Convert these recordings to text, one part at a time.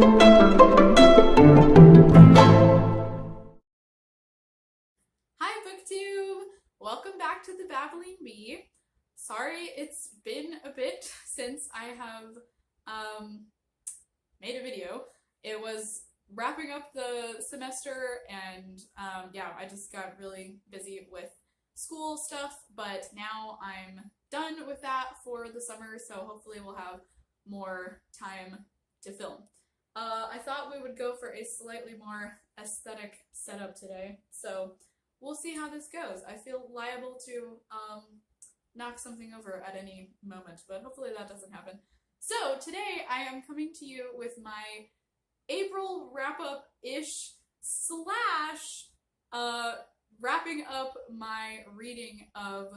Hi BookTube! Welcome back to the Babbling Bee. Sorry it's been a bit since I have made a video. It was wrapping up the semester and yeah, I just got really busy with school stuff, but now I'm done with that for the summer, so hopefully we'll have more time to film. I thought we would go for a slightly more aesthetic setup today, so we'll see how this goes. I feel liable to knock something over at any moment, but hopefully that doesn't happen. So today I am coming to you with my April wrap-up-ish slash wrapping up my reading of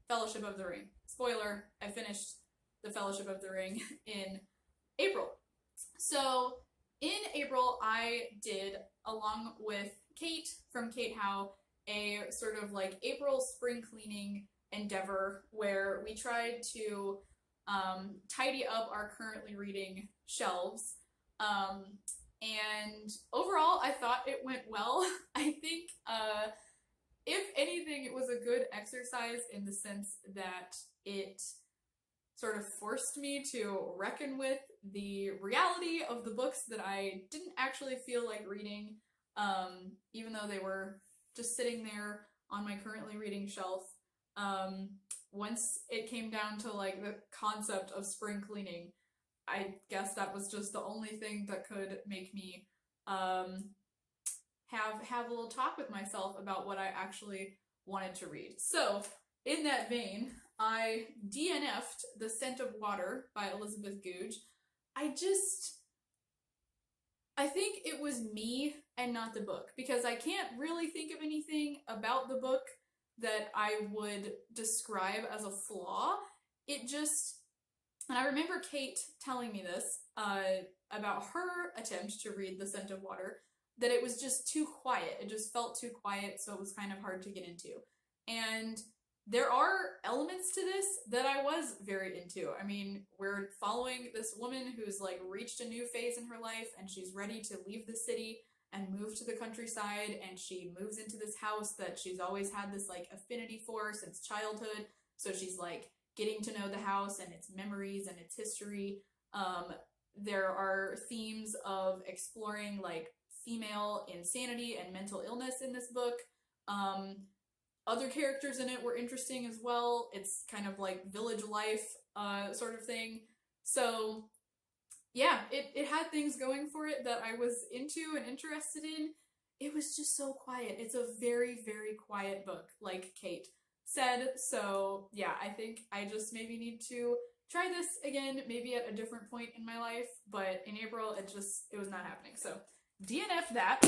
Fellowship of the Ring. Spoiler, I finished the Fellowship of the Ring in April. So in April I did, along with Kate from Kate Howe, a sort of like April spring cleaning endeavor where we tried to tidy up our currently reading shelves. And overall, I thought it went well. I think, if anything, it was a good exercise in the sense that it sort of forced me to reckon with the reality of the books that I didn't actually feel like reading, even though they were just sitting there on my currently reading shelf. Once it came down to like the concept of spring cleaning, I guess that was just the only thing that could make me have a little talk with myself about what I actually wanted to read. So in that vein, I DNF'd The Scent of Water by Elizabeth Goudge. I think it was me and not the book, because I can't really think of anything about the book that I would describe as a flaw. And I remember Kate telling me this about her attempt to read The Scent of Water, that it was just too quiet. It just felt too quiet, so it was kind of hard to get into. And there are elements to this that I was very into. I mean, we're following this woman who's like reached a new phase in her life and she's ready to leave the city and move to the countryside, and she moves into this house that she's always had this like affinity for since childhood. So she's like getting to know the house and its memories and its history. There are themes of exploring like female insanity and mental illness in this book. Other characters in it were interesting as well. It's kind of like village life sort of thing. So yeah, it had things going for it that I was into and interested in. It was just so quiet. It's a very, very quiet book, like Kate said. So yeah, I think I just maybe need to try this again, maybe at a different point in my life, but in April it was not happening. So DNF'd that.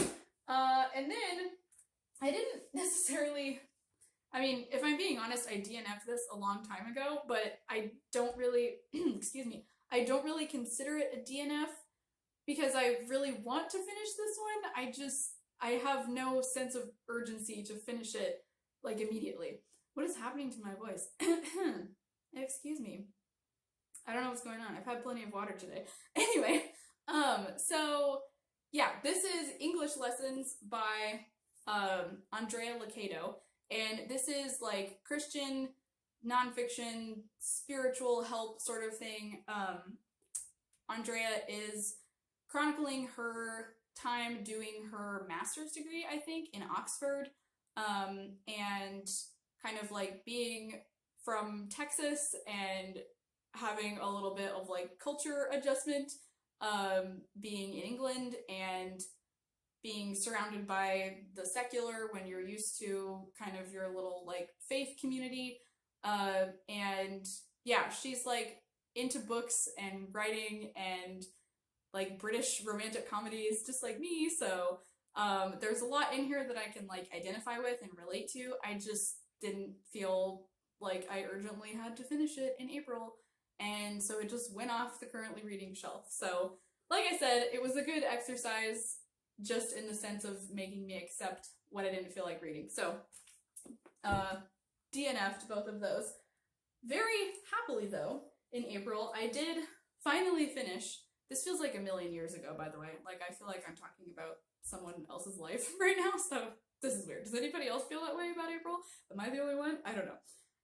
And then I didn't necessarily, I mean, if I'm being honest, I DNF'd this a long time ago, but I don't really, excuse me, I don't really consider it a DNF because I really want to finish this one. I have no sense of urgency to finish it, like, immediately. What is happening to my voice? Excuse me. I don't know what's going on. I've had plenty of water today. Anyway, so, yeah, this is English Lessons by Andrea Lucado. And this is like Christian nonfiction, spiritual help sort of thing. Andrea is chronicling her time doing her master's degree, I think, in Oxford, and kind of like being from Texas and having a little bit of like culture adjustment, being in England and being surrounded by the secular when you're used to kind of your little like faith community. And yeah, she's like into books and writing and like British romantic comedies just like me, so there's a lot in here that I can like identify with and relate to. I just didn't feel like I urgently had to finish it in April, and so it just went off the currently reading shelf. So like I said, it was a good exercise just in the sense of making me accept what I didn't feel like reading. So DNF'd both of those. Very happily though, in April, I did finally finish This feels like a million years ago, by the way. Like, I feel like I'm talking about someone else's life right now, so this is weird. Does anybody else feel that way about April? Am I the only one? I don't know.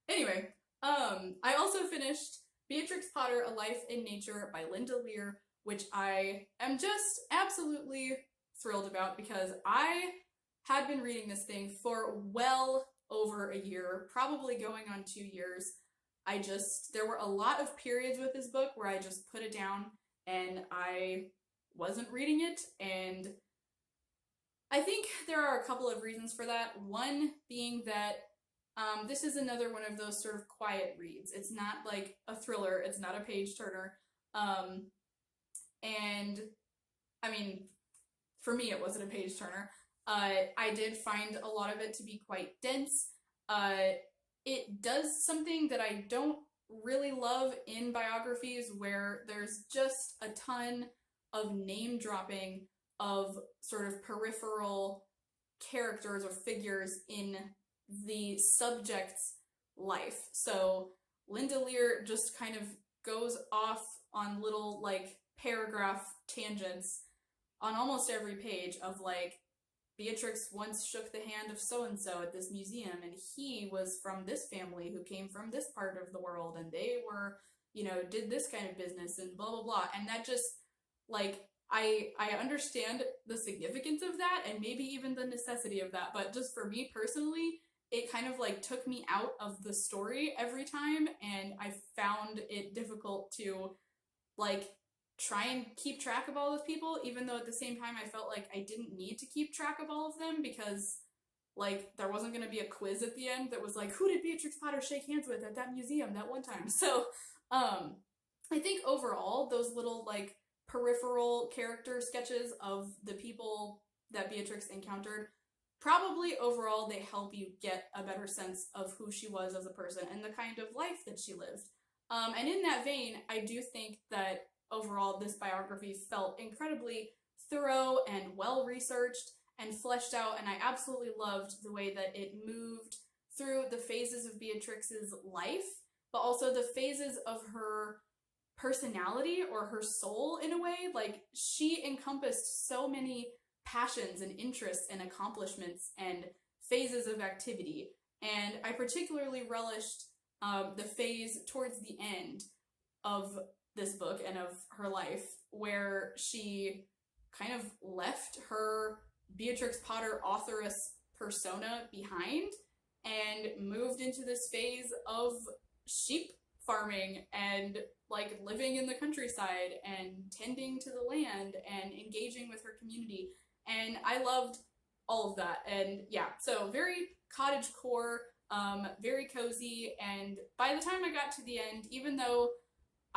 Anyway, I also finished Beatrix Potter, A Life in Nature by Linda Lear, which I am just absolutely thrilled about because I had been reading this thing for well over a year, probably going on 2 years. There were a lot of periods with this book where I just put it down and I wasn't reading it, and I think there are a couple of reasons for that. One being that this is another one of those sort of quiet reads. It's not like a thriller, it's not a page turner. And I mean, for me, it wasn't a page turner. I did find a lot of it to be quite dense. It does something that I don't really love in biographies where there's just a ton of name dropping of sort of peripheral characters or figures in the subject's life. So Linda Lear just kind of goes off on little like paragraph tangents on almost every page of like, Beatrix once shook the hand of so-and-so at this museum, and he was from this family who came from this part of the world, and they were, did this kind of business, and blah, blah, blah. And that just, like, I understand the significance of that, and maybe even the necessity of that, but just for me personally, it kind of, like, took me out of the story every time, and I found it difficult to, like, try and keep track of all those people, even though at the same time I felt like I didn't need to keep track of all of them because, like, there wasn't going to be a quiz at the end that was like, who did Beatrix Potter shake hands with at that museum that one time? So, I think overall, those little, like, peripheral character sketches of the people that Beatrix encountered, probably overall they help you get a better sense of who she was as a person and the kind of life that she lived. And in that vein, I do think that overall, this biography felt incredibly thorough and well-researched and fleshed out, and I absolutely loved the way that it moved through the phases of Beatrix's life, but also the phases of her personality or her soul in a way. Like, she encompassed so many passions and interests and accomplishments and phases of activity, and I particularly relished the phase towards the end of this book and of her life where she kind of left her Beatrix Potter authoress persona behind and moved into this phase of sheep farming and like living in the countryside and tending to the land and engaging with her community. And I loved all of that. And yeah, so very cottagecore, very cozy. And by the time I got to the end, even though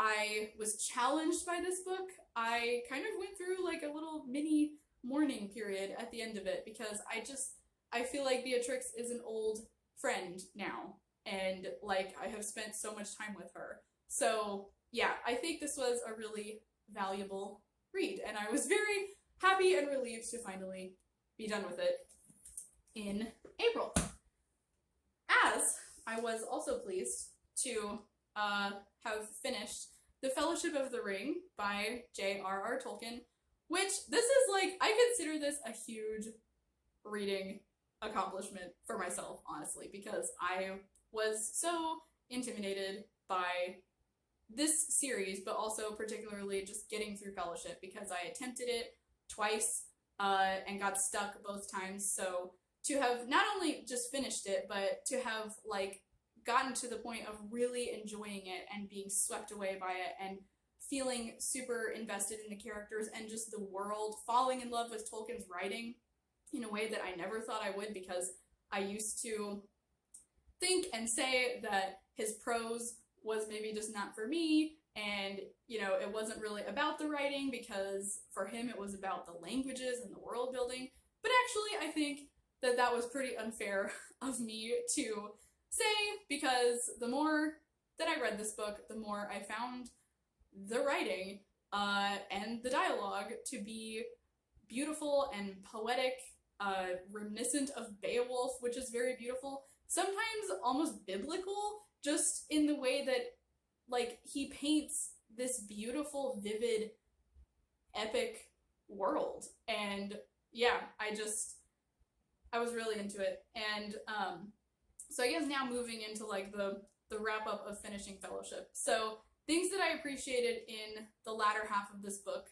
I was challenged by this book, I kind of went through like a little mini mourning period at the end of it because I feel like Beatrix is an old friend now, and like I have spent so much time with her. So yeah, I think this was a really valuable read, and I was very happy and relieved to finally be done with it in April. As I was also pleased to have finished The Fellowship of the Ring by J.R.R. Tolkien, which this is like, I consider this a huge reading accomplishment for myself, honestly, because I was so intimidated by this series, but also particularly just getting through Fellowship because I attempted it twice and got stuck both times. So to have not only just finished it, but to have like gotten to the point of really enjoying it and being swept away by it and feeling super invested in the characters and just the world, falling in love with Tolkien's writing in a way that I never thought I would, because I used to think and say that his prose was maybe just not for me, and it wasn't really about the writing because for him it was about the languages and the world building. But actually I think that that was pretty unfair of me to say, because the more that I read this book, the more I found the writing and the dialogue to be beautiful and poetic, reminiscent of Beowulf, which is very beautiful, sometimes almost biblical, just in the way that like he paints this beautiful, vivid epic world. And yeah, I was really into it. And so I guess now moving into like the wrap up of finishing Fellowship. So things that I appreciated in the latter half of this book.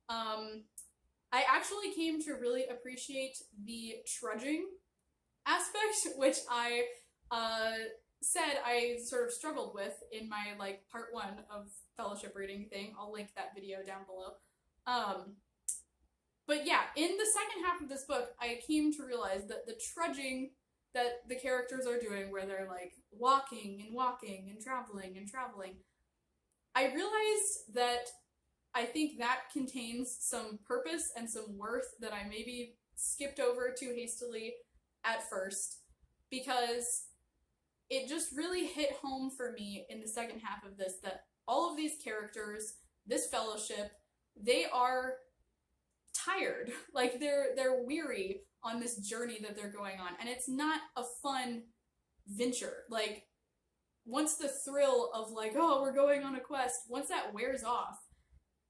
I actually came to really appreciate the trudging aspect, which I said I sort of struggled with in my like part 1 of Fellowship reading thing. I'll link that video down below. But yeah, in the second half of this book, I came to realize that the trudging that the characters are doing, where they're like walking and traveling and traveling, I realized that I think that contains some purpose and some worth that I maybe skipped over too hastily at first, because it just really hit home for me in the second half of this that all of these characters, this fellowship, they are tired. Like they're weary on this journey that they're going on, and it's not a fun venture. Like once the thrill of like, oh, we're going on a quest, once that wears off,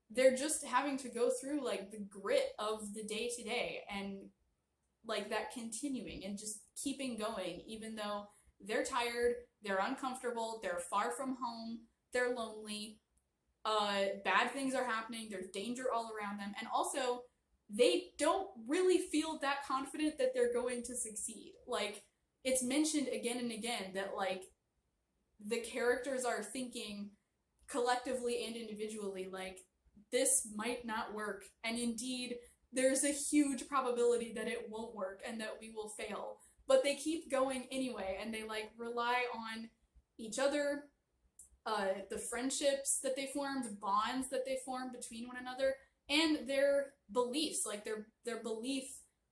they're just having to go through like the grit of the day to day and like that continuing and just keeping going, even though they're tired, they're uncomfortable, they're far from home, they're lonely, bad things are happening, there's danger all around them, and also they don't really feel that confident that they're going to succeed. Like it's mentioned again and again that like the characters are thinking collectively and individually like this might not work, and indeed there's a huge probability that it won't work and that we will fail, but they keep going anyway, and they like rely on each other, the friendships that they formed, bonds that they formed between one another, and their beliefs, like their belief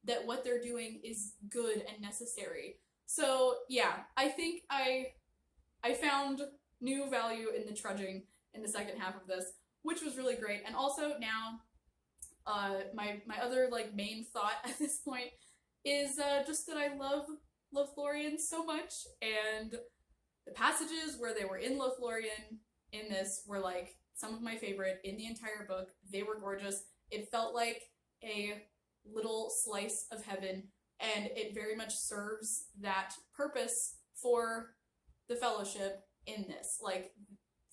that what they're doing is good and necessary. So yeah, I think I found new value in the trudging in the second half of this, which was really great. And also now, my other like main thought at this point is just that I love Lothlorien so much, and the passages where they were in Lothlorien in this were like some of my favorite in the entire book. They were gorgeous. It felt like a little slice of heaven, and it very much serves that purpose for the Fellowship in this. Like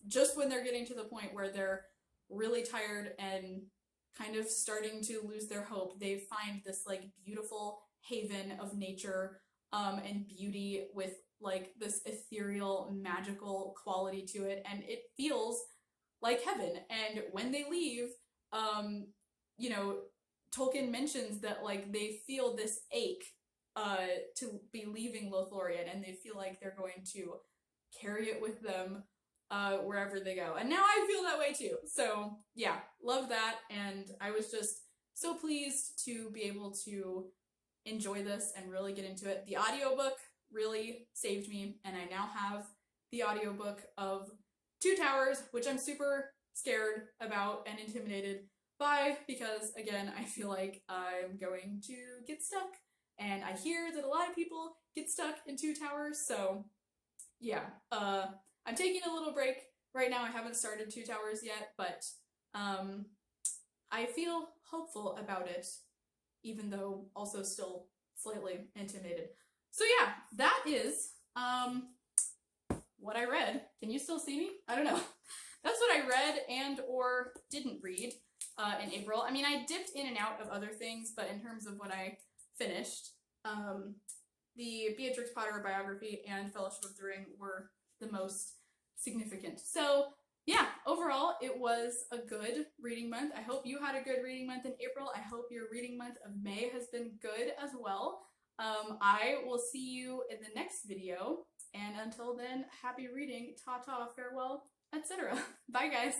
just when they're getting to the point where they're really tired and kind of starting to lose their hope, they find this like beautiful haven of nature and beauty with like this ethereal, magical quality to it, and it feels like heaven. And when they leave, you know, Tolkien mentions that like they feel this ache to be leaving Lothlorien, and they feel like they're going to carry it with them wherever they go. And now I feel that way too. So yeah, love that. And I was just so pleased to be able to enjoy this and really get into it. The audiobook really saved me, and I now have the audiobook of Two Towers, which I'm super scared about and intimidated by, because again, I feel like I'm going to get stuck, and I hear that a lot of people get stuck in Two Towers. So yeah, I'm taking a little break right now. I haven't started Two Towers yet, but I feel hopeful about it, even though also still slightly intimidated. So yeah, that is what I read. Can you still see me? I don't know. That's what I read and or didn't read in April. I mean, I dipped in and out of other things, but in terms of what I finished, the Beatrix Potter biography and Fellowship of the Ring were the most significant. So yeah, overall, it was a good reading month. I hope you had a good reading month in April. I hope your reading month of May has been good as well. I will see you in the next video, and until then, happy reading, ta-ta, farewell, etc. Bye, guys.